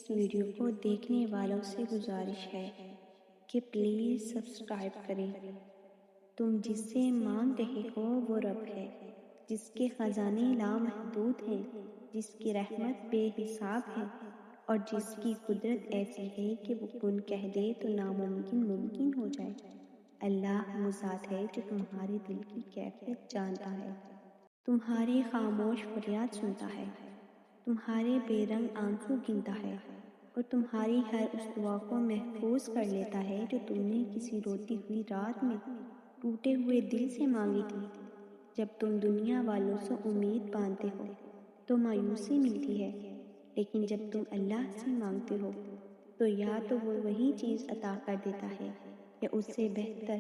اس video کو دیکھنے والوں سے گزارش ہے کہ پلیز سبسکرائب کریں۔ تم جس سے مانگ رہے ہو وہ رب ہے، جس کے خزانے لامحدود ہیں، جس کی رحمت بے حساب ہے اور جس کی قدرت ایسی ہے کہ وہ کن کہہ دے تو ناممکن ممکن ہو جائے۔ اللہ وہ ذات ہے جو تمہارے دل کی کیفیت جانتا ہے، تمہارے خاموش فریاد سنتا ہے، تمہارے بے رنگ آنسو گنتا ہے اور تمہاری ہر اس دعا کو محفوظ کر لیتا ہے جو تم نے کسی روتی ہوئی رات میں ٹوٹے ہوئے دل سے مانگی تھی۔ جب تم دنیا والوں سے امید باندھتے ہو تو مایوسی ملتی ہے، لیکن جب تم اللہ سے مانگتے ہو تو یا تو وہ وہی چیز عطا کر دیتا ہے یا اس سے بہتر،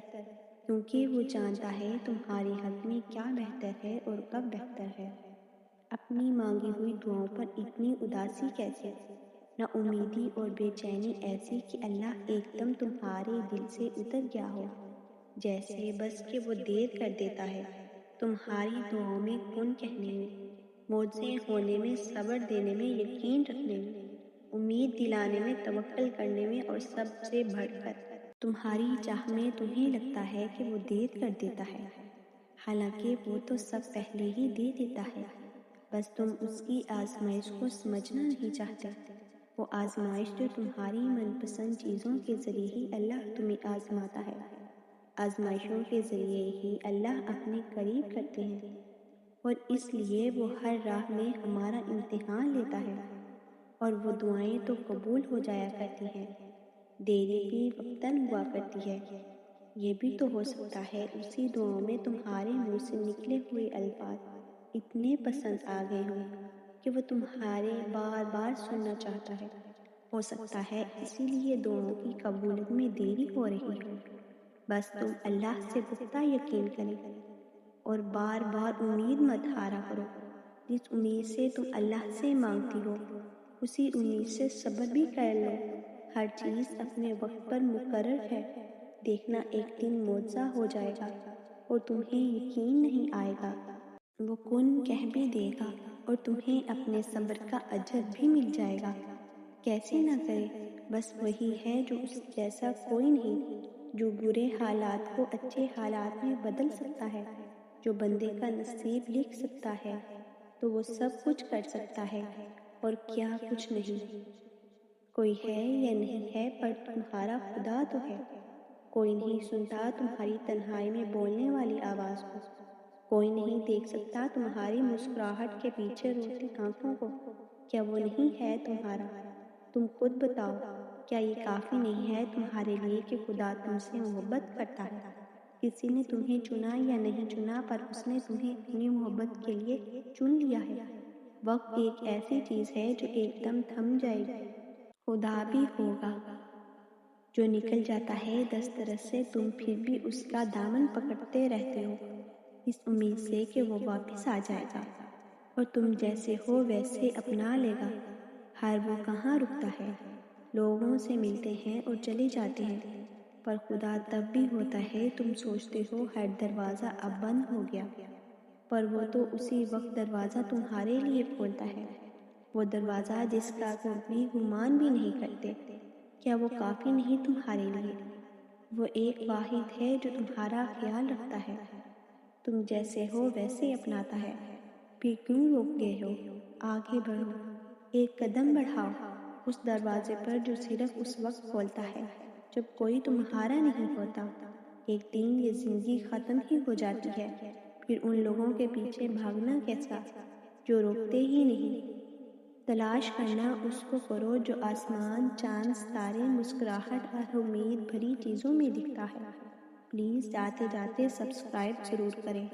کیونکہ وہ جانتا ہے تمہارے حق میں کیا بہتر ہے اور کب بہتر ہے۔ اپنی مانگی ہوئی دعاؤں پر اتنی اداسی کیسے، نہ امیدی اور بے چینی ایسی کہ اللہ ایک دم تمہارے دل سے اتر گیا ہو، جیسے بس کہ وہ دیر کر دیتا ہے تمہاری دعاؤں میں کن کہنے میں، معجزے ہونے میں، صبر دینے میں، یقین رکھنے میں، امید دلانے میں، توکل کرنے میں، اور سب سے بڑھ کر تمہاری چاہ میں تمہیں لگتا ہے کہ وہ دیر کر دیتا ہے، حالانکہ وہ تو سب پہلے ہی دے دیتا ہے، بس تم اس کی آزمائش کو سمجھنا نہیں چاہتے۔ وہ آزمائش جو تمہاری من پسند چیزوں کے ذریعے ہی اللہ تمہیں آزماتا ہے۔ آزمائشوں کے ذریعے ہی اللہ اپنے قریب کرتے ہیں اور اس لیے وہ ہر راہ میں ہمارا امتحان لیتا ہے، اور وہ دعائیں تو قبول ہو جایا کرتی ہیں، دیری بھی وقتاً ہوا کرتی ہے۔ یہ بھی تو ہو سکتا ہے اسی دعاؤں میں تمہارے منہ سے نکلے ہوئے الفاظ اتنے پسند آ گئے ہوں کہ وہ تمہارے بار بار سننا چاہتا ہے۔ ہو سکتا ہے اسی لیے دعاؤں کی قبولیت میں دیری ہو رہی ہو۔ بس تم اللہ سے پختہ یقین کریں اور بار بار امید مت ہارا کرو۔ جس امید سے تم اللہ سے مانگتی ہو اسی امید سے صبر بھی کر لو۔ ہر چیز اپنے وقت پر مقرر ہے، دیکھنا ایک دن معجزہ ہو جائے گا اور تمہیں یقین نہیں آئے گا۔ وہ کن کہہ بھی دے گا اور تمہیں اپنے صبر کا اجر بھی مل جائے گا۔ کیسے نہ کرے، بس وہی ہے جو اس جیسا کوئی نہیں، جو برے حالات کو اچھے حالات میں بدل سکتا ہے، جو بندے کا نصیب لکھ سکتا ہے، تو وہ سب کچھ کر سکتا ہے اور کیا کچھ نہیں۔ کوئی ہے یا نہیں ہے پر تمہارا خدا تو ہے۔ کوئی نہیں سنتا تمہاری تنہائی میں بولنے والی آواز کو، کوئی نہیں دیکھ سکتا تمہاری مسکراہٹ کے پیچھے روتی آنکھوں کو۔ کیا وہ نہیں ہے تمہارا؟ تم خود بتاؤ، کیا یہ کافی نہیں ہے تمہارے لیے کہ خدا تم سے محبت کرتا ہے؟ کسی نے تمہیں چنا یا نہیں چنا، پر اس نے تمہیں اپنی محبت کے لیے چن لیا ہے۔ وقت ایک ایسی چیز ہے جو ایک دم تھم جائے گی۔ خدا بھی ہوگا جو نکل جاتا ہے دسترس سے، تم پھر بھی اس کا دامن پکڑتے رہتے ہو، اس امید سے کہ وہ واپس آ جائے گا اور تم جیسے ہو ویسے اپنا لے گا۔ ہر وہ کہاں رکتا ہے، لوگوں سے ملتے ہیں اور چلے جاتے ہیں، پر خدا تب بھی ہوتا ہے تم سوچتے ہو ہر دروازہ اب بند ہو گیا، پر وہ تو اسی وقت دروازہ تمہارے لیے کھولتا ہے، وہ دروازہ جس کا کبھی گمان بھی نہیں کرتے۔ کیا وہ کافی نہیں تمہارے لیے؟ وہ ایک واحد ہے جو تمہارا خیال رکھتا ہے، تم جیسے ہو ویسے اپناتا ہے، پھر کیوں روک گئے ہو؟ آگے بڑھو، ایک قدم بڑھاؤ اس دروازے پر جو صرف اس وقت کھولتا ہے جب کوئی تمہارا نہیں ہوتا۔ ایک دن یہ زندگی ختم ہی ہو جاتی ہے، پھر ان لوگوں کے پیچھے بھاگنا کیسا جو روکتے ہی نہیں۔ تلاش کرنا اس کو کرو جو آسمان، چاند، ستارے، مسکراہٹ اور امید بھری چیزوں میں دکھتا ہے۔ پلیز جاتے جاتے سبسکرائب ضرور کریں۔